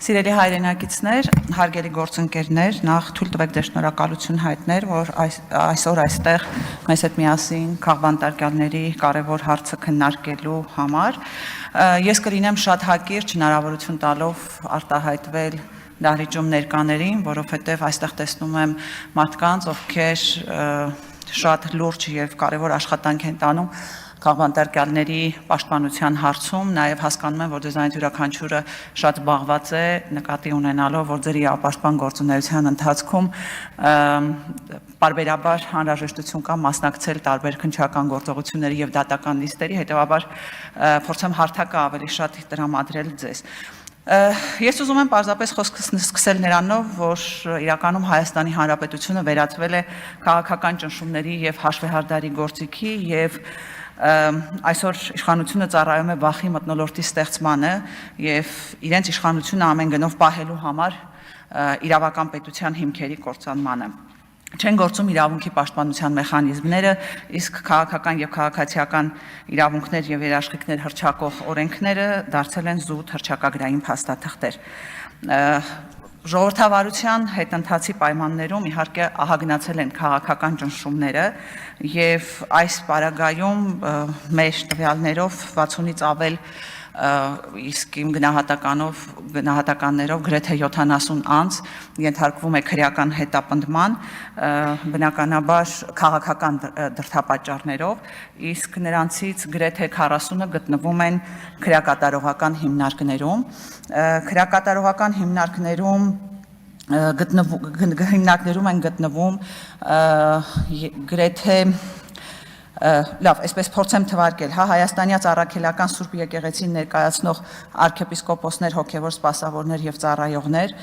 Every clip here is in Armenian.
Սիրելի հայրենակիցներ, հարգելի գործընկերներ, նախ թույլ տվեք ձեզ շնորհակալություն հայտնել, որ այսօր այստեղ մեզ հետ միասին քաղբանտարկյալների կարևոր հարցը քննարկելու համար ես կլինեմ շատ հակիրճ հնարավորություն տալով արտահայտվել դահլիճում ներկաներին, որովհետև այստեղ տեսնում եմ մարդկանց, ովքեր շատ լուրջ եւ կարևոր աշխատանք են տանում քաղբանտարկյալների պաշտպանության հարցում, նաև հասկանում եմ, որ ձեզանից յուրաքանչյուրը շատ զբաղված է, նկատի ունենալով, որ ձեր իրավապաշտպան գործունեության ընթացքում պարբերաբար անհրաժեշտություն կա մասնակցել տարբեր քննչական գործողությունների եւ դատական նիստերի, հետեւաբար փորձեմ հարթակը ավելի շատ տրամադրել ձեզ։ Ես ուզում եմ պարզապես խոսքս սկսել նրանով, որ իրականում Հայաստանի Հանրապետությունը վերածվել է քաղաքական ճնշումների եւ հաշվեհարդարի գործիքի եւ այսօր իշխանությունը ծառայում է վախի մթնոլորտի ստեղծմանը եւ իրենց իշխանությունը ամեն գնով պահելու համար իրավական պետության հիմքերի կործանմանը։ Չեն գործում իրավունքի պաշտպանության մեխանիզմները, իսկ քաղաքական եւ քաղաքացիական իրավունքներ եւ երաշխիքներ հռչակող օրենքները դարձել են զուտ հռչակագրային փաստաթղթեր։ Ժողովրդավարության հետընթացի պայմաններում իհարկե ահագնացել են քաղաքական ճնշումները եւ այս պարագայում մեր տվյալներով 60-ից ավել իսկ իմ գնահատականներով գրեթե 70 անձ ենթարկվում է քրեական հետապնդման, բնականաբար քաղաքական դրդապատճառներով, իսկ նրանցից գրեթե 40-ը գտնվում են քրեակատարողական հիմնարկներում։ Քրեակատարողական հիմնարկներում են գտնվում գրեթե լավ, այսպես փորձեմ թվարկել, Հայաստանյաց առաքելական Սուրբ եկեղեցին ներկայացնող arczepiskoposներ, հոգևոր սպասավորներ եւ ծառայողներ,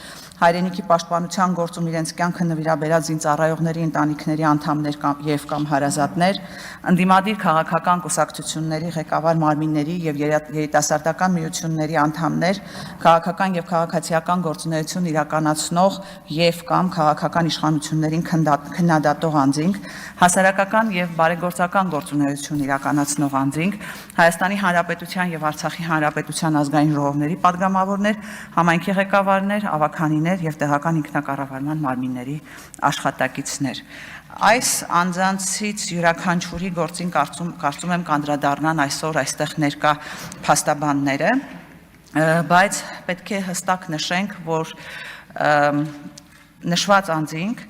հայրենիքի պաշտպանության գործում իրենց կյանքը նվիրաբերած զինծառայողների ընտանիքների անդամներ եւ կամ հարազատներ, ընդդիմադիր քաղաքական կուսակցությունների ղեկավար մարմինների եւ երիտասարդական միությունների անդամներ, քաղաքական եւ քաղաքացիական գործունեություն իրականացնող եւ կամ քաղաքական իշխանություններին քննադատող անձինք, հասարակական եւ բարեգործական գործունեություն իրականացնող անձինք, Հայաստանի Հանրապետության եւ Արցախի Հանրապետության ազգային ժողովների падգամավորներ, համայնքի ղեկավարներ, ավականիներ եւ տեղական ինքնակառավարման մարմինների աշխատակիցներ։ Այս անձանցից յուրաքանչյուրի գործին կարծում եմ կանդրադառնան այսօր այստեղ ներկա փաստաբանները, բայց պետք է հստակ նշենք, որ նշված անձինք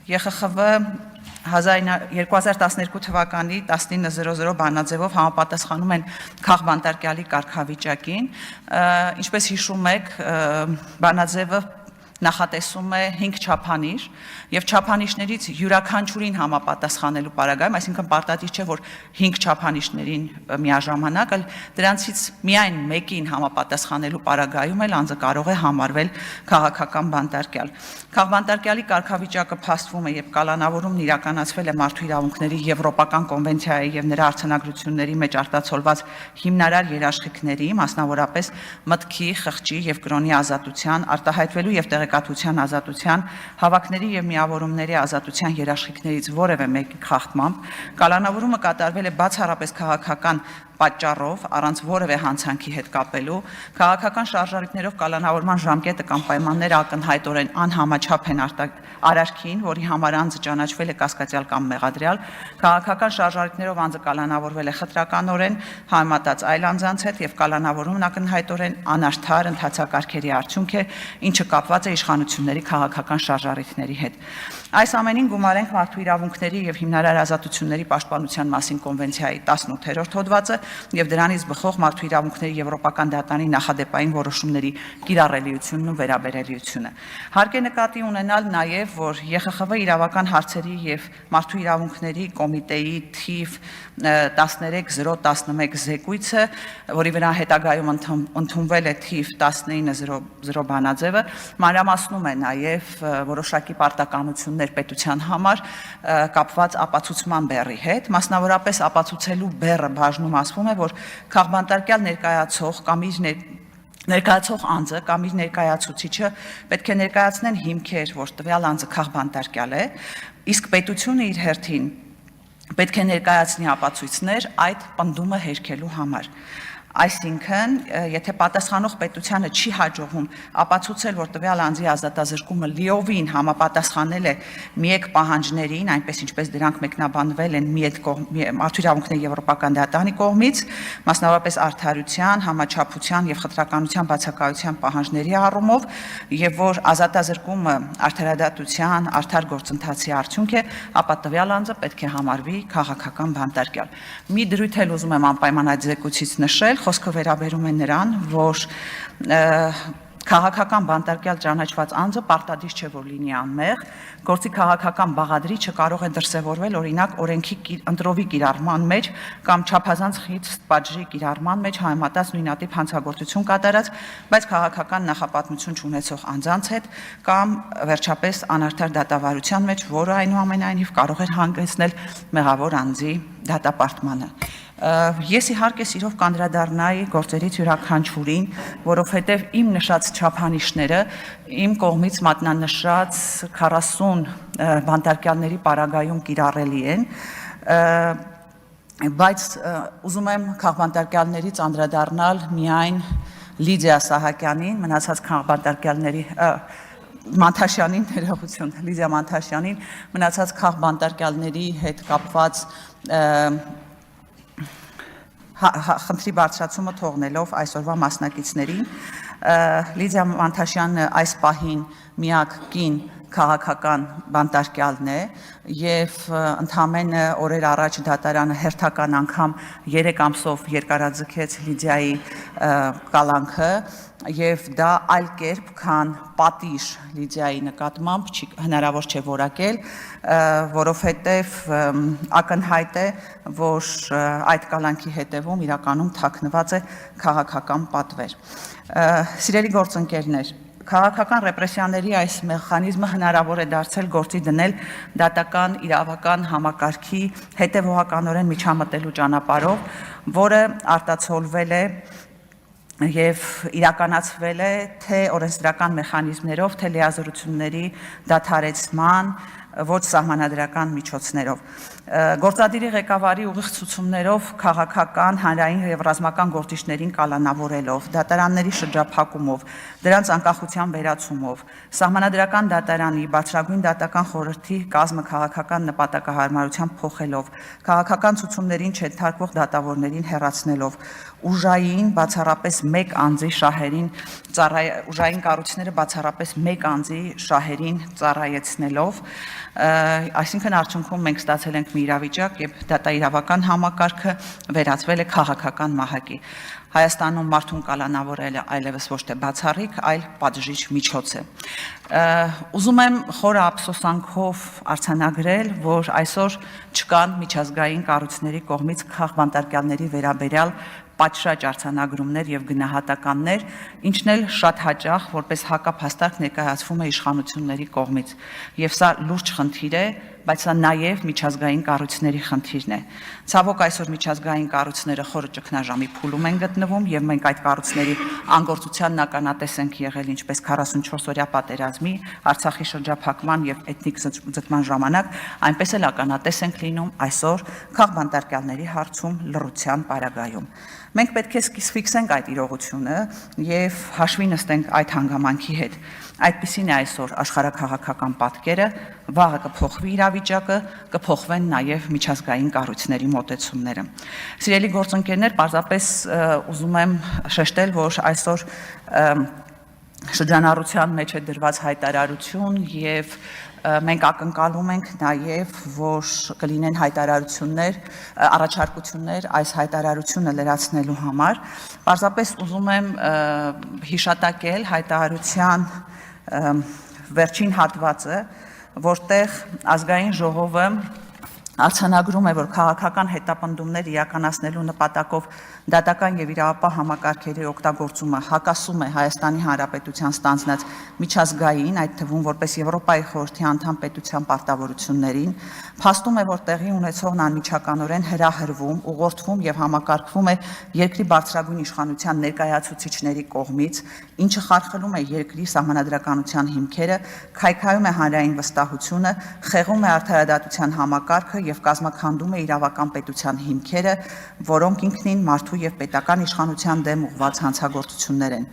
ԵԽԽՎ 2012 թվականի 19:00 բանաձևով համապատասխանում են քաղբանտարկյալի կարգավիճակին, ինչպես հիշում եք, բանաձևը նախատեսում է 5 չափանիշ եւ չափանիշներից յուրաքանչյուրին համապատասխանելու պարագայում, այսինքն պարտադիր չէ, որ 5 չափանիշներին միաժամանակ, այլ դրանցից միայն մեկին համապատասխանելու պարագայում էլ անձը կարող է համարվել քաղաքական բանտարկյալ։ Քաղբանտարկյալի կարգավիճակը փաստվում է եւ կալանավորումն իրականացվել է Մարդու իրավունքների Եվրոպական կոնվենցիայի եւ նրա արձանագրությունների մեջ արտացոլված հիմնարար երաշխիքների, մասնավորապես մտքի, խղճի եւ կրոնի ազատության, արտահայտվելու եւ տեղեկատվության ազատության, հավաքների եւ միավորումների ազատության երաշխիքներից որևէ մեկի խախտմամբ, կալանավորումը կատարվել է բացառապես քաղաքական պատճառով, առանց որևէ հանցանքի հետ կապելու, քաղաքական շարժառիթներով կալանավորման ժամկետը կամ պայմանները ակնհայտորեն անհամաչափ են արարքին, որի համար անձը ճանաչվել է կասկածյալ կամ մեղադրյալ, քաղաքական շարժառիթներով անձը կալանավորվել է խտրականորեն համեմատած այլ անձանց հետ եւ կալանավորումն ակնհայտորեն անարդար ընթացակարգերի արդյունք է, ինչը կապված է իշխանությունների քաղաքական շարժառիթների հետ։ Այս ամենին գումարենք Մարդու իրավունքների եւ հիմնարար ազատությունների պաշտպանության մասին կոնվենցիայի 18-րդ հոդվածը եւ դրանից բխող Մարդու իրավունքների Եվրոպական դատարանի նախադեպային որոշումների կիրառելիությունն ու վերաբերելիությունը։ Հարկ է նկատի ունենալ նաեւ, որ ԵԽԽՎ իրավական հարցերի եւ Մարդու իրավունքների կոմիտեի թիվ 13-011 զեկույցը, որի վրա հետագայում ընդունվել է թիվ 19-0 բանաձևը, մանրամասնում է նաեւ որոշակի պարտականություններ պետության համար կապված ապացուցման բեռի հետ, մասնավորապես ապացուցելու բեռը բաժնում ասվում է, որ քաղբանտարկյալ ներկայացող կամ իր ներկայացող անձը կամ իր ներկայացուցիչը պետք է ներկայացնեն հիմքեր, որ տվյալ անձը քաղբանտարկյալ է, իսկ պետությունը իր հերթին պետք է ներկայացնի ապացույցներ այդ պնդումը հերքելու համար։ Այսինքն, եթե պատասխանող պետությանը չի հաջողում ապացուցել, որ տվյալ անձի ազատազրկումը լիովին համապատասխանել է միեք պահանջներին, այնպես ինչպես դրանք մեկնաբանվել են Մարդու իրավունքների եվրոպական դատարանի կողմից, մասնավորապես արդարության, համաչափության եւ խտրականության բացակայության պահանջների առումով, եւ որ ազատազրկումը արդարադատության, արդար գործընթացի արդյունք է, ապա տվյալ անձը պետք է համարվի քաղաքական բանտարկյալ։ Մի դրույթ էլ ուզում եմ անպայման այդ զեկույցից նշել, խոսքը վերաբերում է նրան, որ քաղաքական բանտարկյալ ճանաչված անձը պարտադիր չէ, որ լինի անմեղ, գործի քաղաքական բաղադրիչը կարող է դրսևորվել օրինակ օրենքի ընտրովի կիրառման մեջ կամ չափազանց խիստ պատժի կիրառման մեջ համեմատած նույնատիպ հանցագործություն կատարած, բայց քաղաքական նախապատմություն չունեցող անձանց հետ կամ վերջապես անարդար դատավարության մեջ, որը այնուամենայնիվ կարող է հանգեցնել մեղավոր անձի դատապարտմանը։ Ես իհարկե սիրով կանդրադառնայի գործերից յուրաքանչյուրին, որովհետև իմ նշած չափանիշները իմ կողմից մատնանշած 40 բանտարկյալների պարագայում կիրառելի են, բայց ուզում եմ քաղբանտարկյալներից անդրադառնալ միայն Լիդիա Սահակյանին, մնացած քաղբանտարկյալների Մանթաշյանին, ներողություն, Լիդիա Մանթաշյանին, մնացած քաղբանտարկյալների հետ կապված խնդրի բարձրացումը թողնելով այսօրվա մասնակիցներին, Լիդիա Մանթաշյանը այս պահին միակ կին քաղաքական բանտարկյալն է եւ ընդամենը օրեր առաջ դատարանը հերթական անգամ 3 ամսով երկարաձգեց Լիդիայի կալանքը եւ դա այլ կերպ, քան պատիժ Լիդիայի նկատմամբ հնարավոր չէ որակել, որովհետեւ ակնհայտ է, որ այդ կալանքի հետևում իրականում թաքնված է քաղաքական պատվեր։ Սիրելի գործընկերներ, քաղաքական ռեպրեսիաների այս մեխանիզմը հնարավոր է դարձել գործի դնել դատական իրավական համակարգի հետևողականորեն միջամտելու ճանապարհով, որը արտացոլվել է եւ իրականացվել է թե օրենսդրական մեխանիզմներով, թե լիազորությունների դադարեցման, ոչ սահմանադրական միջոցներով։ Գործադիրի ղեկավարի ուղիղ ցուցումներով քաղաքական, հանրային եւ ռազմական գործիչներին կալանավորելով, դատարանների շրջափակումով, դրանց անկախության վերացումով, սահմանադրական դատարանի բարձրագույն դատական խորհրդի կազմը քաղաքական նպատակահարմարությամբ փոխելով, քաղաքական ցուցումներին չենթարկվող դատավորներին հեռացնելով, ուժային բացառապես մեկ անձի շահերին ուժային կառույցները բացառապես մեկ անձի շահերին ծառայեցնելով, այսինքն արդյունքում մենք ստացել ենք մի իրավիճակ, երբ դատաիրավական համակարգը վերածվել է քաղաքական մահակի։ Հայաստանում մարդուն կալանավորելը այլևս ոչ թե բացառիկ, այլ պատժիչ միջոց է։ Ուզում եմ խորը ափսոսանքով արձանագրել, որ այսօր չկան միջազգային կառույցների կողմից քաղբանտարկյալների վերաբերյալ պատշաճ արձանագրումներ եւ գնահատականներ, ինչն էլ շատ հաճախ որպես հակափաստարկ ներկայացվում է իշխանությունների կողմից։ Եվ սա լուրջ խնդիր է, բայց սա նաեւ միջազգային կառույցների խնդիրն է։ Ցավոք այսօր միջազգային կառույցները խորը ճգնաժամի փուլում են գտնվում եւ մենք այդ կառույցների անգործությանն ականատես ենք եղել ինչպես 44-օրյա պատերազմի, Արցախի շրջափակման եւ էթնիկ զտման ժամանակ, այնպես էլ ականատես ենք լինում այսօր քաղբանտարկյալների հարցում լռության պարագայում։ Մենք պետք է սկսենք այդ իրողությունը եւ հաշվի նստենք այդ հանգամանքի հետ։ Այդպիսին է այսօր աշխարհաքաղաքական պատկերը, վաղը կփոխվի իրավիճակը, կփոխվեն նաեւ միջազգային կառույցների մոտեցումները։ Սիրելի գործընկերներ, պարզապես ուզում եմ շեշտել, որ այսօր շրջանառության մեջ է դրված հայտարարություն եւ մենք ակնկալում ենք նաև, որ կլինեն հայտարարություններ, առաջարկություններ այս հայտարարությունը լրացնելու համար։ Պարզապես ուզում եմ հիշատակել հայտարարության վերջին հատվածը, որտեղ ազգային ժողովը արձանագրում է, որ քաղաքական հետապնդումներ իրականացնելու նպատակով դատական եւ իրավապահ համակարգերի օգտագործումը հակասում է Հայաստանի Հանրապետության ստանձնած միջազգային, այդ թվում որպես Եվրոպայի խորհրդի անդամ պետության պարտավորություններին, փաստում է, որ տեղի ունեցողն անմիջականորեն հրահրվում, ուղղորդվում եւ համակարգվում է երկրի բարձրագույն իշխանության ներկայացուցիչների կողմից, ինչը խարխլում է երկրի սահմանադրականության հիմքերը, քայքայում է հանրային վստահությունը, խեղում է արդարադատության համակարգը եւ կազմաքանդում է իրավական պետության հիմքերը, որոնք ինքնին մարդու մարդու եւ պետական իշխանության դեմ ուղղված հանցագործություններ են։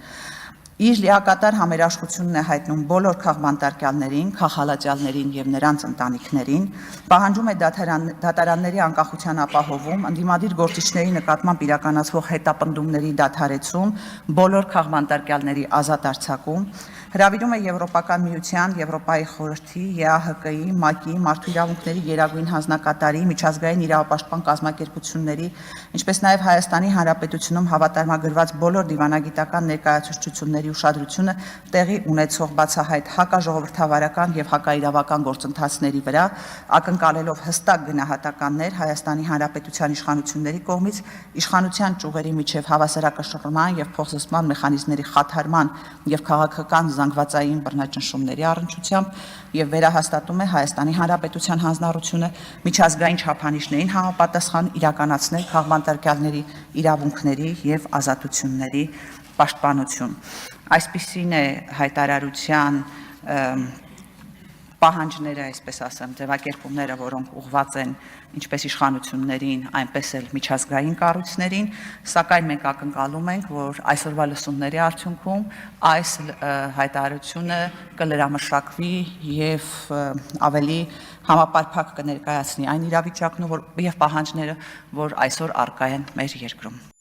Իր լիակատար համերաշխությունն է հայտնում բոլոր քաղբանտարկյալներին, քաղաքալաճյալներին եւ նրանց ընտանիքներին, պահանջում է դատարանների անկախության ապահովում, ընդդիմադիր գործիչների նկատմամբ իրականացվող հետապնդումների դադարեցում, բոլոր քաղբանտարկյալների ազատ արձակում, հրավիրում է Եվրոպական միության, Եվրոպայի խորհրդի, ԵԱՀԿ-ի, ՄԱԿ-ի, Մարդու իրավունքների գերագույն հանձնակատարի, միջազգային իրավապաշտպան կազմակերպությունների, ինչպես նաև Հայաստանի Հանրապետությունում հավատարմագրված բոլոր դիվանագիտական ներկայացուցչությունների ուշադրությունը տեղի ունեցող բացահայտ հակաժողովրդավարական եւ հակաիրավական գործընթացների վրա, ակնկալելով հստակ գնահատականներ Հայաստանի Հանրապետության իշխանությունների կողմից իշխանության ճյուղերի միջև հավասարակշռման եւ փոխզսպման մեխանիզմների խաթարման եւ քաղաքական զանգվածային բռնաճնշումների առնչությամբ եւ վերահաստատում է Հայաստանի Հանրապետության հանձնառությունը միջազգային չափանիշներին համապատասխան իրականացնել քաղբանտարկյալների իրավունքների եւ ազատությունների պաշտպանություն։ Այսպիսին է հայտարարության պահանջները, այսպես ասեմ, ձևակերպումները, որոնք ուղղված են ինչպես իշխանություններին, այնպես էլ միջազգային կառույցներին, սակայն մենք ակնկալում ենք, որ այսօրվա լսումների արդյունքում այս հայտարարությունը կլրամշակվի եւ ավելի համապարփակ կներկայացնի այն իրավիճակն եւ պահանջները, որ այսօր առկա են մեր երկրում։